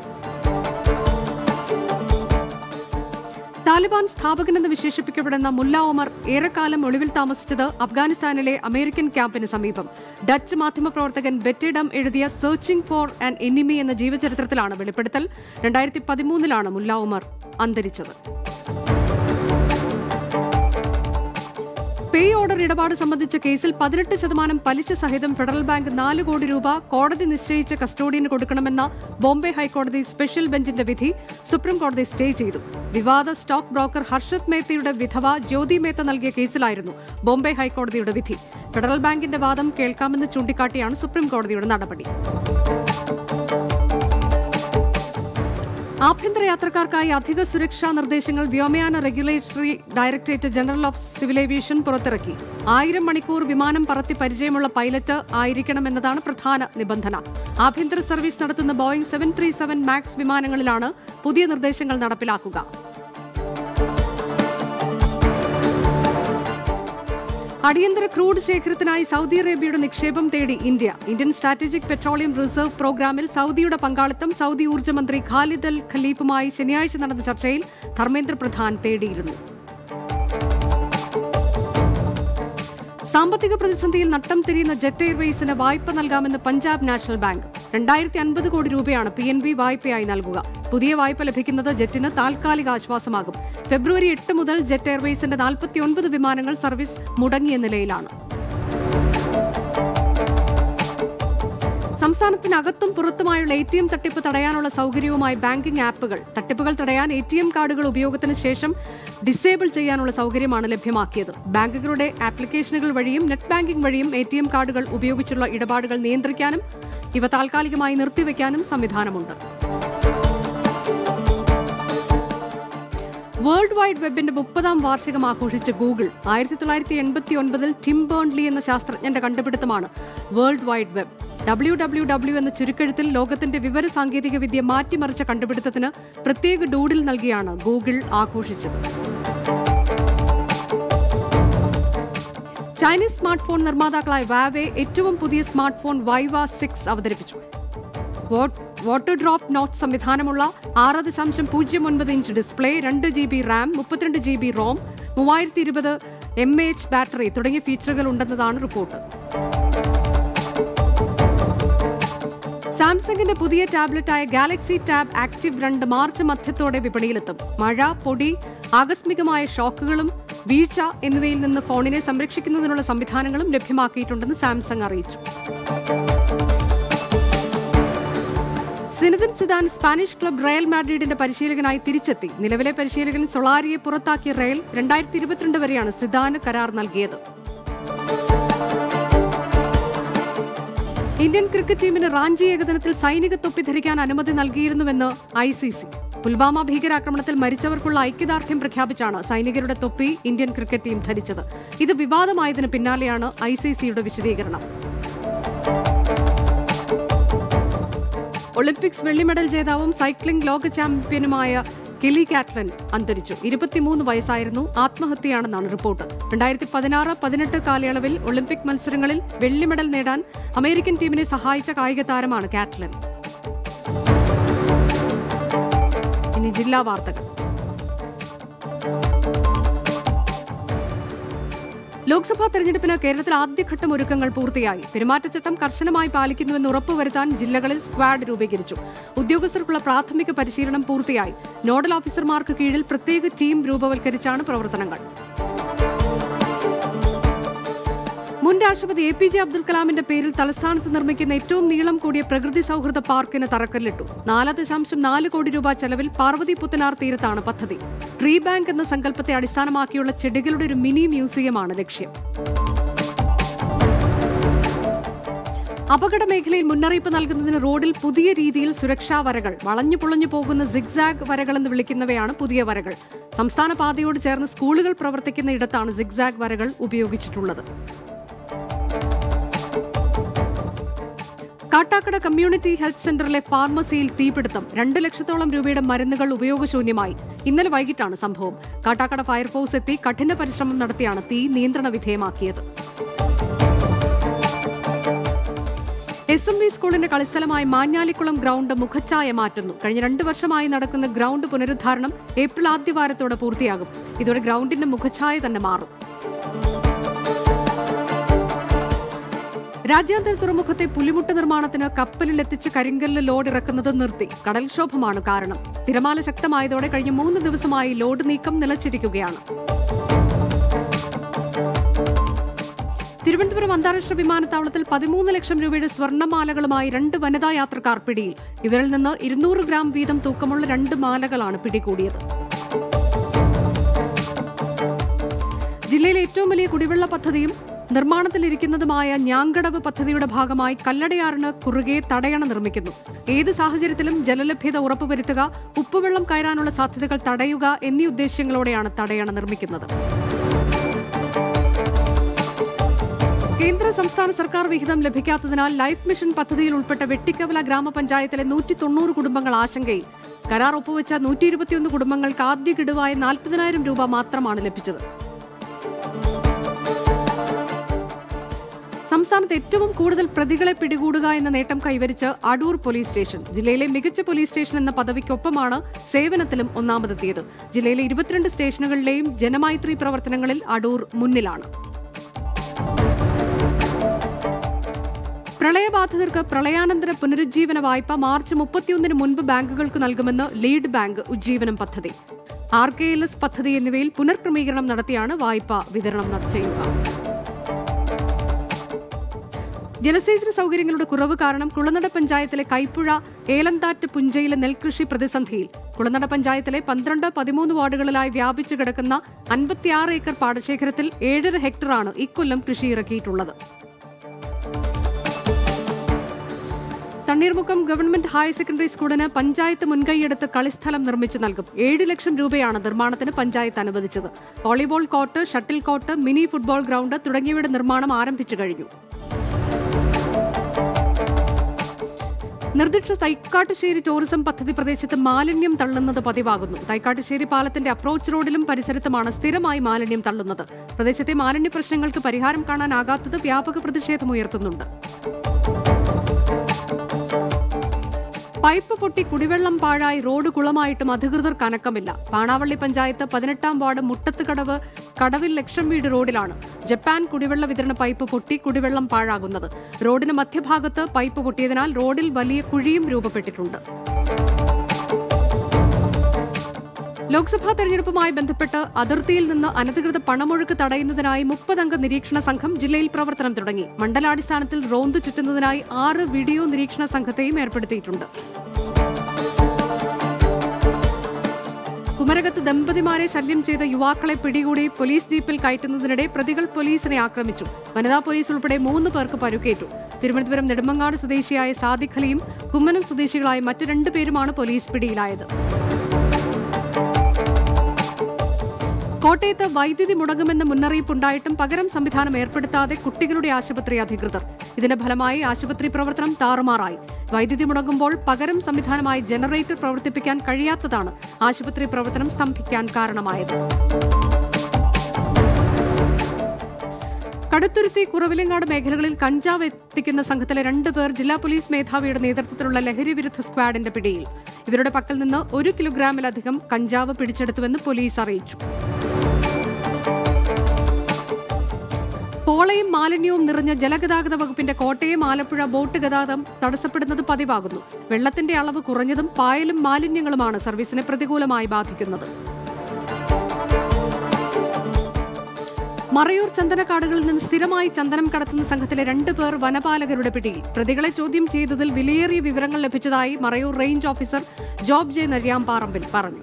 താലിബാൻ സ്ഥാപകനെന്ന് വിശേഷിപ്പിക്കപ്പെടുന്ന മുല്ല ഒമർ ഏറെക്കാലം ഒളിവിൽ താമസിച്ചത് അഫ്ഗാനിസ്ഥാനിലെ അമേരിക്കൻ ക്യാമ്പിന് സമീപം. ഡച്ച് മാധ്യമപ്രവർത്തകൻ ബെറ്റി ഡം എഴുതിയ സെർച്ചിംഗ് ഫോർ ആൻ എനിമി എന്ന ജീവചരിത്രത്തിലാണ് വെളിപ്പെടുത്തൽ. 2013 മുല്ല ഒമർ അന്തരിച്ചത്. പേ ഓർഡർ ഇടപാട് സംബന്ധിച്ച കേസിൽ 18% പലിശ സഹിതം ഫെഡറൽ ബാങ്ക് 4 കോടി രൂപ കോടതി നിശ്ചയിച്ച കസ്റ്റോഡിയന് കൊടുക്കണമെന്ന ബോംബെ ഹൈക്കോടതി സ്പെഷ്യൽ ബെഞ്ചിന്റെ വിധി സുപ്രീം കോടതി സ്റ്റേ ചെയ്തു. വിവാദ സ്റ്റോക്ക് ബ്രോക്കർ ഹർഷത് മേത്തയുടെ വിധവ ജ്യോതി മേത്ത നൽകിയ കേസിലായിരുന്നു ബോംബെ ഹൈക്കോടതിയുടെ വിധി. ഫെഡറൽ ബാങ്കിന്റെ വാദം കേൾക്കാമെന്ന് ചൂണ്ടിക്കാട്ടിയാണ് സുപ്രീം കോടതിയുടെ നടപടി. ആഭ്യന്തര യാത്രക്കാർക്കായി അധിക സുരക്ഷാ നിർദ്ദേശങ്ങൾ വ്യോമയാന regulatory directorate general of civil aviation പുറത്തിറക്കി. 1000 മണിക്കൂർ വിമാനം പറത്തി പരിചയമുള്ള പൈലറ്റ് ആയിരിക്കണമെന്നതാണ് പ്രധാന നിബന്ധന. ആഭ്യന്തര സർവീസ് നടത്തുന്ന ബോയിംഗ് 737 മാക്സ് വിമാനങ്ങളിലാണ് പുതിയ നിർദ്ദേശങ്ങൾ നടപ്പിലാക്കുക. അടിയന്തര ക്രൂഡ് ശേഖരത്തിനായി സൗദി അറേബ്യയുടെ നിക്ഷേപം തേടി India. Indian strategic petroleum reserve പ്രോഗ്രാമിൽ സൗദിയുടെ പങ്കാളിത്തം സൗദി ഊർജ്ജമന്ത്രി ഖാലിദ് അൽ ഖലീഫുമായി ശനിയാഴ്ച നടന്ന ചർച്ചയിൽ ധർമ്മേന്ദ്ര പ്രധാൻ തേടിയിരുന്നു. സാമ്പത്തിക പ്രതിസന്ധിയിൽ നട്ടം തിരിയുന്ന ജെറ്റ് എയർവേസിന് വായ്പ നൽകാമെന്ന് പഞ്ചാബ് നാഷണൽ ബാങ്ക്. 2050 കോടി രൂപയാണ് PNB വായ്പയായി നൽകുക. പുതിയ വായ്പ ലഭിക്കുന്നത് ജെറ്റിന് താൽക്കാലിക ആശ്വാസമാകും. ഫെബ്രുവരി 8 മുതൽ ജെറ്റ് എയർവേസിന്റെ 49 വിമാനങ്ങൾ സർവീസ് മുടങ്ങിയ നിലയിലാണ്. സംസ്ഥാനത്തിനകത്തും പുറത്തുമായുള്ള ATM തട്ടിപ്പ് തടയാനുള്ള സൗകര്യവുമായി ബാങ്കിംഗ് ആപ്പുകൾ. തട്ടിപ്പുകൾ തടയാൻ ATM കാർഡുകൾ ഉപയോഗത്തിന് ശേഷം ഡിസേബിൾ ചെയ്യാനുള്ള സൗകര്യമാണ് ലഭ്യമാക്കിയത്. ബാങ്കുകളുടെ ആപ്ലിക്കേഷനുകൾ വഴിയും നെറ്റ് ബാങ്കിംഗ് വഴിയും ATM കാർഡുകൾ ഉപയോഗിച്ചുള്ള ഇടപാടുകൾ നിയന്ത്രിക്കാനും ഇവ താൽക്കാലികമായി നിർത്തിവെക്കാനും സംവിധാനമുണ്ട്. വേൾഡ് വൈഡ് വെബിന്റെ 30ാം വാർഷികം ആഘോഷിച്ച ഗൂഗിൾ. 1989 ടിം ബേൺലി എന്ന ശാസ്ത്രജ്ഞന്റെ കണ്ടുപിടുത്തമാണ് വേൾഡ് വൈഡ് വെബ്. WWW എന്ന ചുരുക്കെഴുത്തിൽ ലോകത്തിന്റെ വിവര സാങ്കേതിക വിദ്യ മാറ്റിമറിച്ച കണ്ടുപിടുത്തത്തിന് പ്രത്യേക ഡൂഡിൽ നൽകിയാണ് ഗൂഗിൾ ആഘോഷിച്ചത്. ചൈനീസ് സ്മാർട്ട് ഫോൺ നിർമ്മാതാക്കളായ വാവേ ഏറ്റവും പുതിയ സ്മാർട്ട് ഫോൺ വൈവ 6 അവതരിപ്പിച്ചു. വാട്ടർ ഡ്രോപ്പ് നോട്ട് സംവിധാനമുള്ള 6.09 inch display, 2 GB RAM, 32 GB ROM, 3020 mAh battery തുടങ്ങിയ ഫീച്ചറുകൾ ഉണ്ടെന്നതാണ് റിപ്പോർട്ട്. സാംസങ്ങിന്റെ പുതിയ ടാബ്ലറ്റായ ഗാലക്സി ടാബ് ആക്റ്റീവ് 2 മാർച്ച് മധ്യത്തോടെ വിപണിയിലെത്തും. മഴ, പൊടി, ആകസ്മികമായ ഷോക്കുകളും വീഴ്ച എന്നിവയിൽ നിന്ന് ഫോണിനെ സംരക്ഷിക്കുന്നതിനുള്ള സംവിധാനങ്ങളും ലഭ്യമാക്കിയിട്ടുണ്ടെന്ന് സാംസങ് അറിയിച്ചു. Zinedine Zidane Spanish club Real മാഡ്രിഡിന്റെ പരിശീലകനായി തിരിച്ചെത്തി. നിലവിലെ പരിശീലകൻ സൊളാരിയെ പുറത്താക്കിയ റയൽ 2022 വരെയാണ് സിദാന് കരാർ നൽകിയത്. ഇന്ത്യൻ ക്രിക്കറ്റ് ടീമിന് റാഞ്ചി ഏകദിനത്തിൽ സൈനിക തൊപ്പി ധരിക്കാൻ അനുമതി നൽകിയിരുന്നുവെന്ന് ICC. പുൽവാമ ഭീകരാക്രമണത്തിൽ മരിച്ചവർക്കുള്ള ഐക്യദാർഢ്യം പ്രഖ്യാപിച്ചാണ് സൈനികരുടെ തൊപ്പി ഇന്ത്യൻ ക്രിക്കറ്റ് ടീം ധരിച്ചത്. ഇത് വിവാദമായതിന് പിന്നാലെയാണ് ICCയുടെ വിശദീകരണം. ഒളിമ്പിക്സ് വെള്ളി മെഡൽ ജേതാവും സൈക്ലിംഗ് ലോക ചാമ്പ്യനുമായ കെലി കാറ്റ്ലൻ അന്തരിച്ചു. 23 വയസ്സായിരുന്നു. ആത്മഹത്യയാണെന്നാണ് റിപ്പോർട്ട്. 2016-18 കാലയളവിൽ ഒളിമ്പിക് മത്സരങ്ങളിൽ വെള്ളി മെഡൽ നേടാൻ അമേരിക്കൻ ടീമിനെ സഹായിച്ച കായിക താരമാണ് കാറ്റ്ലൻ. ഇനി ജില്ലാ വാർത്തകൾ. ലോക്സഭാ തെരഞ്ഞെടുപ്പിന് കേരളത്തിൽ ആദ്യഘട്ടം ഒരുക്കങ്ങൾ പൂർത്തിയായി. പെരുമാറ്റച്ചട്ടം കർശനമായി പാലിക്കുന്നുവെന്ന് ഉറപ്പുവരുത്താൻ ജില്ലകളിൽ സ്ക്വാഡ് രൂപീകരിച്ചു. ഉദ്യോഗസ്ഥർക്കുള്ള പ്രാഥമിക പരിശീലനം പൂർത്തിയായി. നോഡൽ ഓഫീസർമാർക്ക് കീഴിൽ പ്രത്യേക ടീം രൂപവൽക്കരിച്ചാണ് പ്രവർത്തനങ്ങൾ. മുൻ രാഷ്ട്രപതി APJ അബ്ദുൽ കലാമിന്റെ പേരിൽ തലസ്ഥാനത്ത് നിർമ്മിക്കുന്ന ഏറ്റവും നീളം കൂടിയ പ്രകൃതി സൗഹൃദ പാർക്കിന് തറക്കല്ലിട്ടു. 4.4 കോടി രൂപ ചെലവിൽ പാർവതി പുത്തനാർ തീരത്താണ് പദ്ധതി. ട്രീ ബാങ്ക് എന്ന സങ്കല്പത്തെ അടിസ്ഥാനമാക്കിയുള്ള ചെടികളുടെ ഒരു മിനി മ്യൂസിയമാണ് ലക്ഷ്യം. അപകട മേഖലയിൽ മുന്നറിയിപ്പ് നൽകുന്നതിന് റോഡിൽ പുതിയ രീതിയിൽ സുരക്ഷാ വരകൾ, വളഞ്ഞു പുളഞ്ഞു പോകുന്ന സിഗ്സാഗ് വരകൾ എന്ന് വിളിക്കുന്നവയാണ് പുതിയ വരകൾ. സംസ്ഥാന പാതയോട് ചേർന്ന് സ്കൂളുകൾ പ്രവർത്തിക്കുന്ന ഇടത്താണ് സിഗ്സാഗ് വരകൾ ഉപയോഗിച്ചിട്ടുള്ളത്. കാട്ടാക്കട കമ്മ്യൂണിറ്റി ഹെൽത്ത് സെന്ററിലെ ഫാർമസിയിൽ തീപിടുത്തം. 2 ലക്ഷത്തോളം രൂപയുടെ മരുന്നുകൾ ഉപയോഗശൂന്യമായി. ഇന്നലെ വൈകിട്ടാണ് സംഭവം. കാട്ടാക്കട ഫയർഫോഴ്സ് എത്തി കഠിന പരിശ്രമം നടത്തിയാണ് തീ നിയന്ത്രണ വിധേയമാക്കിയത്. SMV സ്കൂളിന്റെ കളിസ്ഥലമായ മാഞ്ഞാലിക്കുളം ഗ്രൗണ്ട് മുഖച്ഛായ മാറ്റുന്നു. കഴിഞ്ഞ 2 വർഷമായി നടക്കുന്ന ഗ്രൗണ്ട് പുനരുദ്ധാരണം ഏപ്രിൽ ആദ്യവാരത്തോടെ പൂർത്തിയാകും. ഇതോടെ ഗ്രൗണ്ടിന്റെ മുഖച്ഛായ തന്നെ മാറും. രാജ്യാന്തര തുറമുഖത്തെ പുലിമുട്ട് നിർമ്മാണത്തിന് കപ്പലിലെത്തിച്ച് കരിങ്കല്ല് ലോഡ് ഇറക്കുന്നത് നിർത്തി. കടൽക്ഷോഭമാണ് കാരണം. തിരമാല ശക്തമായതോടെ കഴിഞ്ഞ 3 ദിവസമായി ലോഡ് നീക്കം നിലച്ചിരിക്കുകയാണ്. തിരുവനന്തപുരം അന്താരാഷ്ട്ര വിമാനത്താവളത്തിൽ 13 ലക്ഷം രൂപയുടെ സ്വർണ്ണമാലകളുമായി 2 വനിതാ യാത്രക്കാർ പിടിയിൽ. ഇവരിൽ നിന്ന് 200 ഗ്രാം വീതം തൂക്കമുള്ള 2 മാലകളാണ് പിടികൂടിയത്. ജില്ലയിലെ ഏറ്റവും വലിയ കുടിവെള്ള പദ്ധതിയും നിർമ്മാണത്തിലിരിക്കുന്നതുമായ ഞാങ്കടവ് പദ്ധതിയുടെ ഭാഗമായി കല്ലടയാറിന് കുറുകെ തടയണ നിർമ്മിക്കുന്നു. ഏത് സാഹചര്യത്തിലും ജലലഭ്യത ഉറപ്പുവരുത്തുക, ഉപ്പുവെള്ളം കയറാനുള്ള സാധ്യതകൾ തടയുക എന്നീ ഉദ്ദേശ്യങ്ങളോടെയാണ് തടയണ നിർമ്മിക്കുന്നത്. കേന്ദ്ര സംസ്ഥാന സർക്കാർ വിഹിതം ലഭിക്കാത്തതിനാൽ ലൈഫ് മിഷൻ പദ്ധതിയിൽ ഉൾപ്പെട്ട വെട്ടിക്കവല ഗ്രാമപഞ്ചായത്തിലെ 190 കുടുംബങ്ങൾ ആശങ്കയിൽ. കരാർ ഒപ്പുവെച്ച 121 കുടുംബങ്ങൾക്ക് ആദ്യ ഗഡുവായ 40,000 രൂപ മാത്രമാണ് ലഭിച്ചത്. സംസ്ഥാനത്ത് ഏറ്റവും കൂടുതൽ പ്രതികളെ പിടികൂടുക എന്ന നേട്ടം കൈവരിച്ച് അടൂർ പോലീസ് സ്റ്റേഷൻ. ജില്ലയിലെ മികച്ച പോലീസ് സ്റ്റേഷൻ എന്ന പദവിക്കൊപ്പമാണ് സേവനത്തിലും ഒന്നാമതെത്തിയത്. ജില്ലയിലെ 22 സ്റ്റേഷനുകളിലെയും ജനമൈത്രി പ്രവർത്തനങ്ങളിൽ അടൂർ മുന്നിലാണ്. പ്രളയബാധിതർക്ക് പ്രളയാനന്തര പുനരുജ്ജീവന വായ്പ മാർച്ച് 31 മുൻപ് ബാങ്കുകൾക്ക് നൽകുമെന്ന് ലീഡ് ബാങ്ക് ഉജ്ജീവനം പദ്ധതി, RKLS പദ്ധതി എന്നിവയിൽ പുനർക്രമീകരണം നടത്തിയാണ് വായ്പ വിതരണം ചെയ്യുക. ജലസേചന സൗകര്യങ്ങളുടെ കുറവ് കാരണം കുളനട പഞ്ചായത്തിലെ കൈപ്പുഴ ഏലന്താറ്റ് പുഞ്ചയിലെ നെൽകൃഷി പ്രതിസന്ധിയിൽ. കുളനട പഞ്ചായത്തിലെ 12, 13 വാർഡുകളിലായി വ്യാപിച്ചു കിടക്കുന്ന 56 ഏക്കർ പാടശേഖരത്തിൽ 7.5 ഹെക്ടറാണ് ഇക്കൊല്ലം കൃഷി ഇറക്കിയിട്ടുള്ളത്. തണ്ണീർമുക്കം ഗവൺമെന്റ് ഹയർ സെക്കൻഡറി സ്കൂളിന് പഞ്ചായത്ത് മുൻകൈയെടുത്ത് കളിസ്ഥലം നിർമ്മിച്ചു നൽകും. 7 ലക്ഷം രൂപയാണ് നിർമ്മാണത്തിന് പഞ്ചായത്ത് അനുവദിച്ചത്. Volleyball court, shuttle court, mini football ground തുടങ്ങിയവയുടെ നിർമ്മാണം ആരംഭിച്ചു കഴിഞ്ഞു. നിർദ്ദിഷ്ട തൈക്കാട്ടുശ്ശേരി ടൂറിസം പദ്ധതി പ്രദേശത്ത് മാലിന്യം തള്ളുന്നത് പതിവാകുന്നു. തൈക്കാട്ടുശ്ശേരി പാലത്തിന്റെ അപ്രോച്ച് റോഡിലും പരിസരത്തുമാണ് സ്ഥിരമായി മാലിന്യം തള്ളുന്നത്. പ്രദേശത്തെ മാലിന്യ പ്രശ്നങ്ങൾക്ക് പരിഹാരം കാണാനാകാത്തത് വ്യാപക പ്രതിഷേധമുയർത്തുന്നുണ്ട്. പൈപ്പ് പൊട്ടി കുടിവെള്ളം പാഴായി റോഡ് കുളമായിട്ടും അധികൃതർക്ക് അനക്കമില്ല. പാണാവള്ളി പഞ്ചായത്ത് 18-ാം വാർഡ് മുട്ടത്തുകടവ് കടവിൽ ലക്ഷം വീട് റോഡിലാണ് ജപ്പാൻ കുടിവെള്ള വിതരണ പൈപ്പ് പൊട്ടി കുടിവെള്ളം പാഴാകുന്നത്. റോഡിന് മധ്യഭാഗത്ത് പൈപ്പ് പൊട്ടിയതിനാൽ റോഡിൽ വലിയ കുഴിയും രൂപപ്പെട്ടിട്ടുണ്ട്. ലോക്സഭാ തെരഞ്ഞെടുപ്പുമായി ബന്ധപ്പെട്ട് അതിർത്തിയിൽ നിന്ന് അനധികൃത പണമൊഴുക്ക് തടയുന്നതിനായി 30 അംഗ നിരീക്ഷണ സംഘം ജില്ലയിൽ പ്രവർത്തനം തുടങ്ങി. മണ്ഡലാടിസ്ഥാനത്തിൽ റോന്തു ചുറ്റുന്നതിനായി 6 വീഡിയോ നിരീക്ഷണ സംഘത്തെയും ഏർപ്പെടുത്തിയിട്ടുണ്ട്. കുമരകത്ത് ദമ്പതിമാരെ ശല്യം ചെയ്ത യുവാക്കളെ പിടികൂടി പോലീസ് ജീപ്പിൽ കയറ്റുന്നതിനിടെ പ്രതികൾ പോലീസിനെ ആക്രമിച്ചു. വനിതാ പോലീസ് ഉൾപ്പെടെ 3 പേർക്ക് പരുക്കേറ്റു. തിരുവനന്തപുരം നെടുമങ്ങാട് സ്വദേശിയായ സാദിഖ് അലിയും കുമ്മനം സ്വദേശികളായ മറ്റ് 2 പേരുമാണ് പോലീസ് പിടിയിലായത്. കോട്ടയത്ത് വൈദ്യുതി മുടങ്ങുമെന്ന മുന്നറിയിപ്പുണ്ടായിട്ടും പകരം സംവിധാനം ഏർപ്പെടുത്താതെ കുട്ടികളുടെ ആശുപത്രി അധികൃതർ. ഇതിന്റെ ഫലമായി ആശുപത്രി പ്രവർത്തനം താറുമാറായി. വൈദ്യുതി മുടങ്ങുമ്പോൾ പകരം സംവിധാനമായി ജനറേറ്റർ പ്രവർത്തിപ്പിക്കാൻ കഴിയാത്തതാണ് ആശുപത്രി പ്രവർത്തനം സ്തംഭിക്കാൻ കാരണമായത്. കടുത്തുരുത്തി, കുറവിലങ്ങാട് മേഖലകളിൽ കഞ്ചാവ് എത്തിക്കുന്ന സംഘത്തിലെ 2 പേർ ജില്ലാ പോലീസ് മേധാവിയുടെ നേതൃത്വത്തിലുള്ള ലഹരി വിരുദ്ധ സ്ക്വാഡിന്റെ പിടിയിൽ. ഇവരുടെ പക്കൽ നിന്ന് 1 കിലോഗ്രാമിലധികം കഞ്ചാവ് പിടിച്ചെടുത്തുവെന്ന് പോലീസ് അറിയിച്ചു. പോളയും മാലിന്യവും നിറഞ്ഞ ജലഗതാഗത വകുപ്പിന്റെ കോട്ടയം, ആലപ്പുഴ ബോട്ട് ഗതാഗതം തടസ്സപ്പെടുന്നത് പതിവാകുന്നു. വെള്ളത്തിന്റെ അളവ് കുറഞ്ഞതും പായലും മാലിന്യങ്ങളുമാണ് സർവീസിനെ പ്രതികൂലമായി ബാധിക്കുന്നത്. മറയൂർ ചന്ദനക്കാടുകളിൽ നിന്ന് സ്ഥിരമായി ചന്ദനം കടത്തുന്ന സംഘത്തിലെ 2 പേർ വനപാലകരുടെ പിടിയിൽ. പ്രതികളെ ചോദ്യം ചെയ്തതിൽ വിലയേറിയ വിവരങ്ങൾ ലഭിച്ചതായി Marayur range officer Job J Nariyamparambil പറഞ്ഞു.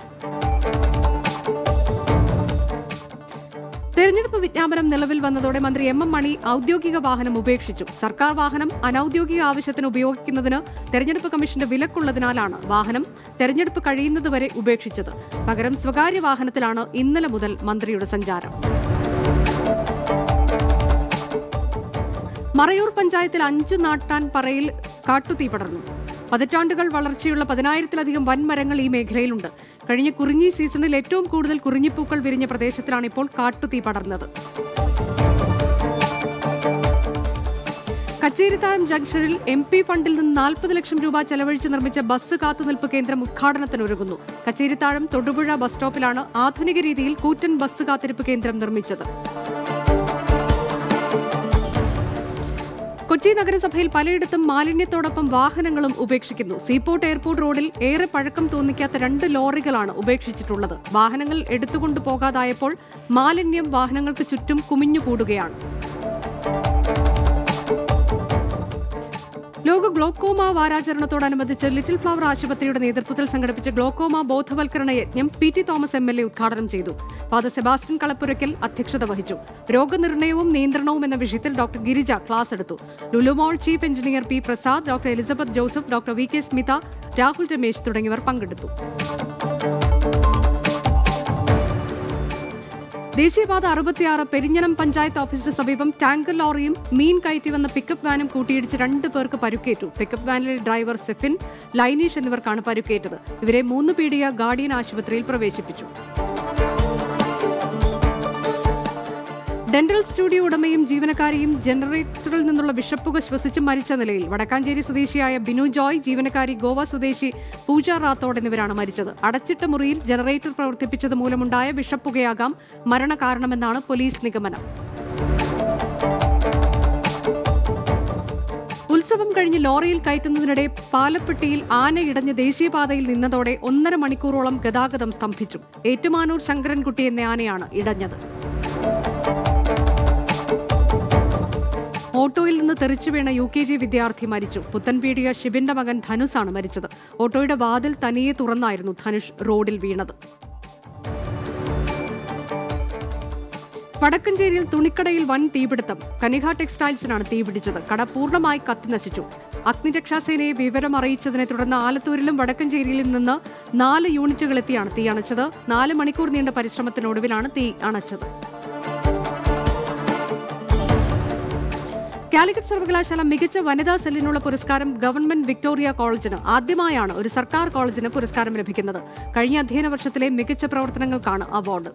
തെരഞ്ഞെടുപ്പ് വിജ്ഞാപനം നിലവിൽ വന്നതോടെ മന്ത്രി എം മണി ഔദ്യോഗിക വാഹനം ഉപേക്ഷിച്ചു. സർക്കാർ വാഹനം അനൌദ്യോഗിക ആവശ്യത്തിന് ഉപയോഗിക്കുന്നതിന് തെരഞ്ഞെടുപ്പ് കമ്മീഷന്റെ വിലക്കുള്ളതിനാലാണ് വാഹനം തെരഞ്ഞെടുപ്പ് കഴിയുന്നതുവരെ ഉപേക്ഷിച്ചത്. പകരം സ്വകാര്യ വാഹനത്തിലാണ് ഇന്നലെ മുതൽ മന്ത്രിയുടെ സഞ്ചാരം. മറയൂർ പഞ്ചായത്തിൽ 5 നാട്ടാൻ പറയിൽ കാട്ടുതീ പടർന്നു. പതിറ്റാണ്ടുകൾ വളർച്ചയുള്ള 10,000-ലധികം വൻമരങ്ങൾ ഈ മേഖലയിലുണ്ട്. കഴിഞ്ഞ കുറിഞ്ഞി സീസണിൽ ഏറ്റവും കൂടുതൽ കുറിഞ്ഞിപ്പൂക്കൾ വിരിഞ്ഞ പ്രദേശത്തിലാണ് ഇപ്പോൾ കാട്ടുതീ പടർന്നത്. കച്ചേരിത്താഴം ജംഗ്ഷനിൽ MP ഫണ്ടിൽ നിന്ന് 40 ലക്ഷം രൂപ ചെലവഴിച്ച് നിർമ്മിച്ച ബസ് കാത്തുനിൽപ്പ് കേന്ദ്രം ഉദ്ഘാടനത്തിനൊരുങ്ങുന്നു. കച്ചേരിത്താഴം തൊടുപുഴ ബസ് സ്റ്റോപ്പിലാണ് ആധുനിക രീതിയിൽ കൂറ്റൻ ബസ് കാത്തിരിപ്പ് കേന്ദ്രം നിർമ്മിച്ചത്. കൊച്ചി നഗരസഭയിൽ പലയിടത്തും മാലിന്യത്തോടൊപ്പം വാഹനങ്ങളും ഉപേക്ഷിക്കുന്നു. സീപോർട്ട് എയർപോർട്ട് റോഡിൽ ഏറെ പഴക്കം തോന്നിക്കാത്ത 2 ലോറികളാണ് ഉപേക്ഷിച്ചിട്ടുള്ളത്. വാഹനങ്ങൾ എടുത്തുകൊണ്ടു പോകാതായപ്പോൾ മാലിന്യം വാഹനങ്ങൾക്ക് ചുറ്റും കുമിഞ്ഞുകൂടുകയാണ്. ലോക ഗ്ലോക്കോമ വാരാചരണത്തോടനുബന്ധിച്ച് ലിറ്റിൽ ഫ്ലവർ ആശുപത്രിയുടെ നേതൃത്വത്തിൽ സംഘടിപ്പിച്ച ഗ്ലോക്കോമ ബോധവൽക്കരണ യജ്ഞം PT തോമസ് MLA ഉദ്ഘാടനം ചെയ്തു. ഫാദർ സെബാസ്റ്റ്യൻ കളപ്പുരയ്ക്കൽ അധ്യക്ഷത വഹിച്ചു. രോഗനിർണയവും നിയന്ത്രണവും എന്ന വിഷയത്തിൽ ഡോക്ടർ ഗിരിജ ക്ലാസ് എടുത്തു. Lulu Mall chief engineer P Prasad, doctor Elizabeth Joseph, doctor VK Smitha, Rahul Ramesh തുടങ്ങിയവർ പങ്കെടുത്തു. ദേശീയപാത 66 പെരിഞ്ഞനം പഞ്ചായത്ത് ഓഫീസിന് സമീപം ടാങ്കർ ലോറിയും മീൻ കയറ്റി വന്ന പിക്കപ്പ് വാനും കൂട്ടിയിടിച്ച് 2 പേർക്ക് പരുക്കേറ്റു. പിക്കപ്പ് വാനിലെ ഡ്രൈവർ സെഫിൻ, ലൈനീഷ് എന്നിവർക്കാണ് പരുക്കേറ്റത്. ഇവരെ 3 പീടിക ഗാർഡിയൻ ആശുപത്രിയിൽ പ്രവേശിപ്പിച്ചു. ഡെന്റൽ സ്റ്റുഡിയോ ഉടമയും ജീവനക്കാരിയും ജനറേറ്ററിൽ നിന്നുള്ള വിഷപ്പുക ശ്വസിച്ച് മരിച്ച നിലയിൽ. വടക്കാഞ്ചേരി സ്വദേശിയായ ബിനു ജോയ്, ജീവനക്കാരി ഗോവ സ്വദേശി പൂജ റാത്തോഡ് എന്നിവരാണ് മരിച്ചത്. അടച്ചിട്ട മുറിയിൽ ജനറേറ്റർ പ്രവർത്തിപ്പിച്ചത് മൂലമുണ്ടായ വിഷപ്പുകയാകാം മരണകാരണമെന്നാണ് പോലീസ് നിഗമനം. ഉത്സവം കഴിഞ്ഞ് ലോറിയിൽ കയറ്റുന്നതിനിടെ പാലപ്പെട്ടിയിൽ ആന ഇടഞ്ഞ് ദേശീയപാതയിൽ നിന്നതോടെ 1.5 മണിക്കൂറോളം ഗതാഗതം സ്തംഭിച്ചു. ഏറ്റുമാനൂർ ശങ്കരൻകുട്ടി എന്ന ആനയാണ് ഇടഞ്ഞത്. ഓട്ടോയിൽ നിന്ന് തെറിച്ചു വീണ UKG വിദ്യാർത്ഥി മരിച്ചു. പുത്തൻപീടിക ഷിബിന്റെ മകൻ ധനുസാണ് മരിച്ചത്. ഓട്ടോയുടെ വാതിൽ തനിയെ തുറന്നായിരുന്നു ധനുഷ് റോഡിൽ വീണത്. വടക്കഞ്ചേരിയിൽ തുണിക്കടയിൽ വൻ തീപിടുത്തം. കനിക ടെക്സ്റ്റൈൽസിനാണ് തീപിടിച്ചത്. കട പൂർണ്ണമായി കത്തിനശിച്ചു. അഗ്നിരക്ഷാസേനയെ വിവരം അറിയിച്ചതിനെ തുടർന്ന് ആലത്തൂരിലും വടക്കഞ്ചേരിയിലും നിന്ന് 4 യൂണിറ്റുകളെത്തിയാണ് തീ അണച്ചത്. 4 മണിക്കൂർ നീണ്ട പരിശ്രമത്തിനൊടുവിലാണ് തീ അണച്ചത്. കാലിക്കറ്റ് സർവകലാശാല മികച്ച വനിതാ സെല്ലിനുള്ള പുരസ്കാരം ഗവൺമെന്റ് വിക്ടോറിയ കോളേജിന്. ആദ്യമായാണ് ഒരു സർക്കാർ കോളേജിന് പുരസ്കാരം ലഭിക്കുന്നത്. കഴിഞ്ഞ അധ്യയന വർഷത്തിലെ മികച്ച പ്രവർത്തനങ്ങൾക്കാണ് അവാർഡ്.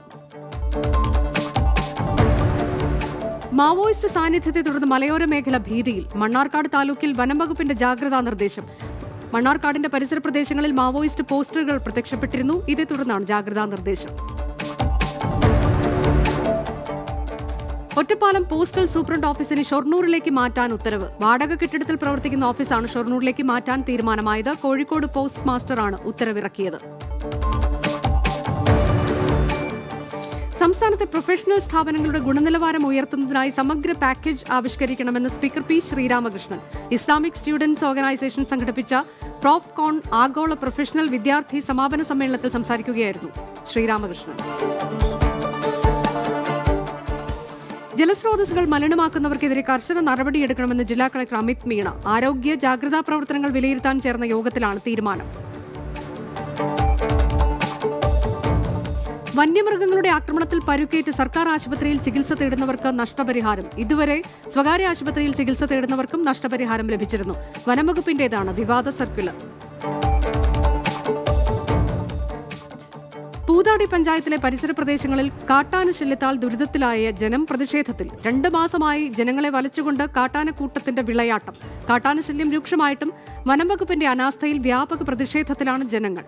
മാവോയിസ്റ്റ് സാന്നിധ്യത്തെ തുടർന്ന് മലയോര മേഖല ഭീതിയിൽ. മണ്ണാർക്കാട് താലൂക്കിൽ വനംവകുപ്പിന്റെ ജാഗ്രതാ നിർദ്ദേശം. മണ്ണാർക്കാടിന്റെ പരിസര പ്രദേശങ്ങളിൽ മാവോയിസ്റ്റ് പോസ്റ്ററുകൾ പ്രത്യക്ഷപ്പെട്ടിരുന്നു. ഇതേ തുടർന്നാണ് ജാഗ്രതാ നിർദ്ദേശം. ഒറ്റപ്പാലം പോസ്റ്റൽ സൂപ്രണ്ട് ഓഫീസിനെ ഷൊർണൂരിലേക്ക് മാറ്റാൻ ഉത്തരവ്. വാടക കെട്ടിടത്തിൽ പ്രവർത്തിക്കുന്ന ഓഫീസാണ് ഷൊർണൂരിലേക്ക് മാറ്റാൻ തീരുമാനമായത്. കോഴിക്കോട് പോസ്റ്റ് മാസ്റ്ററാണ് ഉത്തരവിറക്കിയത്. സംസ്ഥാനത്തെ പ്രൊഫഷണൽ സ്ഥാപനങ്ങളുടെ ഗുണനിലവാരം ഉയർത്തുന്നതിനായി സമഗ്ര പാക്കേജ് ആവിഷ്കരിക്കണമെന്ന് speaker P Sreeramakrishnan. Islamic Students Organisation സംഘടിപ്പിച്ച പ്രോഫ് കോൺ ആഗോള പ്രൊഫഷണൽ വിദ്യാർത്ഥി സമാപന സമ്മേളനത്തിൽ സംസാരിക്കുകയായിരുന്നു ശ്രീരാമകൃഷ്ണൻ. ജലസ്രോതസ്സുകൾ മലിനമാക്കുന്നവർക്കെതിരെ കർശന നടപടിയെടുക്കണമെന്ന് ജില്ലാ കളക്ടർ അമിത് മീണ. ആരോഗ്യ ജാഗ്രതാ പ്രവർത്തനങ്ങൾ വിലയിരുത്താൻ ചേർന്ന യോഗത്തിലാണ് തീരുമാനം. വന്യമൃഗങ്ങളുടെ ആക്രമണത്തിൽ പരുക്കേറ്റ് സർക്കാർ ആശുപത്രിയിൽ ചികിത്സ തേടുന്നവർക്ക് നഷ്ടപരിഹാരം. ഇതുവരെ സ്വകാര്യ ആശുപത്രിയിൽ ചികിത്സ തേടുന്നവർക്കും നഷ്ടപരിഹാരം ലഭിച്ചിരുന്നു. വനംവകുപ്പിന്റേതാണ് വിവാദ സർക്കുലർ. പൂതാടി പഞ്ചായത്തിലെ പരിസര പ്രദേശങ്ങളിൽ കാട്ടാന ശല്യത്താൽ ദുരിതത്തിലായ ജനം പ്രതിഷേധത്തിൽ. 2 മാസമായി ജനങ്ങളെ വലച്ചുകൊണ്ട് കാട്ടാനക്കൂട്ടത്തിന്റെ വിളയാട്ടം. കാട്ടാനശല്യം രൂക്ഷമായിട്ടും വനംവകുപ്പിന്റെ അനാസ്ഥയിൽ വ്യാപക പ്രതിഷേധത്തിലാണ് ജനങ്ങൾ.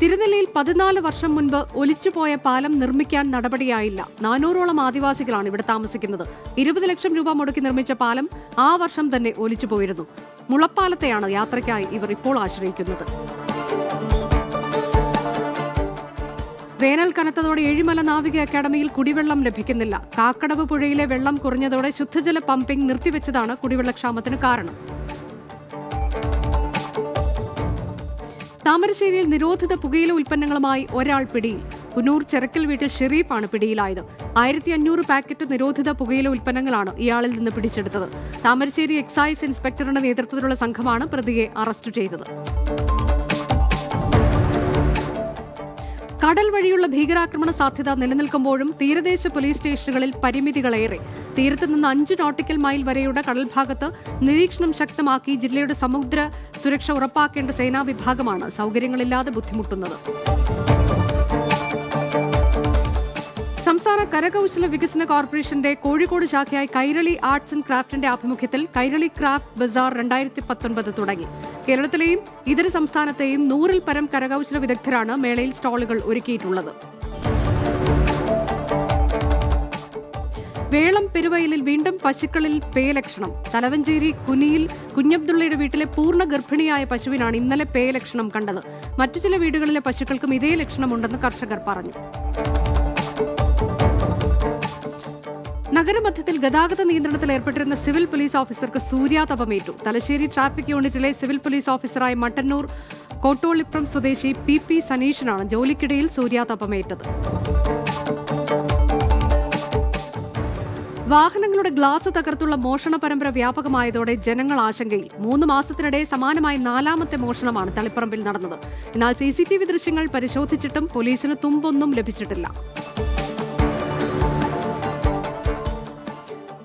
തിരുനെല്ലിയിൽ 14 വർഷം മുൻപ് ഒലിച്ചുപോയ പാലം നിർമ്മിക്കാൻ നടപടിയായില്ല. 400ഓളം ആദിവാസികളാണ് ഇവിടെ താമസിക്കുന്നത്. 20 ലക്ഷം രൂപ മുടക്കി നിർമ്മിച്ച പാലം ആ വർഷം തന്നെ ഒലിച്ചുപോയിരുന്നു. മുളപ്പാലത്തെയാണ് യാത്രയ്ക്കായി ഇവർ ഇപ്പോൾ ആശ്രയിക്കുന്നത്. വേനൽ കനത്തതോടെ ഏഴിമല നാവിക അക്കാദമിയിൽ കുടിവെള്ളം ലഭിക്കുന്നില്ല. കാക്കടവ് പുഴയിലെ വെള്ളം കുറഞ്ഞതോടെ ശുദ്ധജല പമ്പിംഗ് നിർത്തിവെച്ചതാണ് കുടിവെള്ളക്ഷാമത്തിന് കാരണം. താമരശ്ശേരിയിൽ നിരോധിത പുകയില ഉൽപ്പന്നങ്ങളുമായി ഒരാൾ പിടിയിൽ. കുന്നൂർ ചെറക്കൽ വീട്ടിൽ ഷെരീഫാണ് പിടിയിലായത്. 1500 പാക്കറ്റ് നിരോധിത പുകയില ഉൽപ്പന്നങ്ങളാണ് ഇയാളിൽ നിന്ന് പിടിച്ചെടുത്തത്. താമരശ്ശേരി എക്സൈസ് ഇൻസ്പെക്ടറുടെ നേതൃത്വത്തിലുള്ള സംഘമാണ് പ്രതിയെ അറസ്റ്റ് ചെയ്തത്. കടൽ വഴിയുള്ള ഭീകരാക്രമണ സാധ്യത നിലനിൽക്കുമ്പോഴും തീരദേശ പോലീസ് സ്റ്റേഷനുകളിൽ പരിമിതികളേറെ. തീരത്ത് നിന്ന് 5 നോട്ടിക്കൽ മൈൽ വരെയുള്ള കടൽഭാഗത്ത് നിരീക്ഷണം ശക്തമാക്കി ജില്ലയുടെ സമുദ്ര സുരക്ഷ ഉറപ്പാക്കേണ്ട സേനാ വിഭാഗമാണ് സൗകര്യങ്ങളില്ലാതെ ബുദ്ധിമുട്ടുന്നത്. സംസ്ഥാന കരകൌശല വികസന കോർപ്പറേഷന്റെ കോഴിക്കോട് ശാഖയായി കൈരളി ആർട്സ് ആൻഡ് ക്രാഫ്റ്റിന്റെ ആഭിമുഖ്യത്തിൽ കൈരളി ക്രാഫ്റ്റ് ബസാർ 2019 തുടങ്ങി. കേരളത്തിലെയും ഇതര സംസ്ഥാനത്തെയും 100-ൽ പരം കരകൌശല വിദഗ്ധരാണ് മേളയിൽ സ്റ്റാളുകൾ ഒരുക്കിയിട്ടുള്ളത്. വേളം പെരുവയലിൽ വീണ്ടും പശുക്കളിൽ പേലക്ഷണം. തലവഞ്ചേരി കുനിയിൽ കുഞ്ഞബ്ദുള്ളയുടെ വീട്ടിലെ പൂർണ്ണ ഗർഭിണിയായ പശുവിനാണ് ഇന്നലെ പേലക്ഷണം കണ്ടത്. മറ്റു ചില വീടുകളിലെ പശുക്കൾക്കും ഇതേ ലക്ഷണമുണ്ടെന്ന് കർഷകർ പറഞ്ഞു. നഗരമധ്യത്തിൽ ഗതാഗത നിയന്ത്രണത്തിൽ ഏർപ്പെട്ടിരുന്ന സിവിൽ പോലീസ് ഓഫീസർക്ക് സൂര്യാതപമേറ്റു. തലശ്ശേരി ട്രാഫിക് യൂണിറ്റിലെ സിവിൽ പോലീസ് ഓഫീസറായ മട്ടന്നൂർ കോട്ടോളിപ്രം സ്വദേശി PP സനീഷിനാണ് ജോലിക്കിടയിൽ സൂര്യാതപമേറ്റത്. വാഹനങ്ങളുടെ ഗ്ലാസ് തകർത്തുള്ള മോഷണ പരമ്പര വ്യാപകമായതോടെ ജനങ്ങൾ ആശങ്കയിൽ. 3 മാസത്തിനിടെ സമാനമായ 4ാമത്തെ മോഷണമാണ് തളിപ്പറമ്പിൽ നടന്നത്. എന്നാൽ CCTV ദൃശ്യങ്ങൾ പരിശോധിച്ചിട്ടും പോലീസിന് തുമ്പൊന്നും ലഭിച്ചിട്ടില്ല.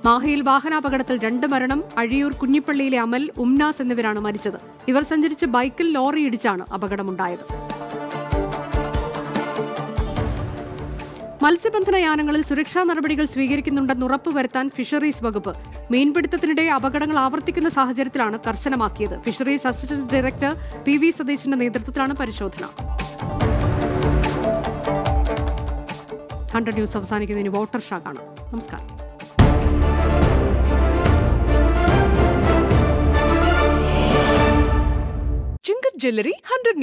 മാഹിയിൽ വാഹനാപകടത്തിൽ 2 മരണം. അഴിയൂർ കുഞ്ഞിപ്പള്ളിയിലെ അമൽ, ഉംനാസ് എന്നിവരാണ് മരിച്ചത്. ഇവർ സഞ്ചരിച്ച ബൈക്കിൽ ലോറി ഇടിച്ചാണ് അപകടമുണ്ടായത്. മത്സ്യബന്ധന യാനങ്ങളിൽ സുരക്ഷാ നടപടികൾ സ്വീകരിക്കുന്നുണ്ടെന്ന് ഉറപ്പുവരുത്താൻ ഫിഷറീസ് വകുപ്പ്. മീൻപിടുത്തത്തിനിടെ അപകടങ്ങൾ ആവർത്തിക്കുന്ന സാഹചര്യത്തിലാണ് കർശനമാക്കിയത്. ഫിഷറീസ് അസിസ്റ്റന്റ് ഡയറക്ടർ PV സതീശന്റെ നേതൃത്വത്തിലാണ് പരിശോധന. 100 ന്യൂസ് അവസാനിക്കുന്നതിന് വോട്ടർ ഷാക്കാണ്. നമസ്കാരം. Chingar Jewelry 100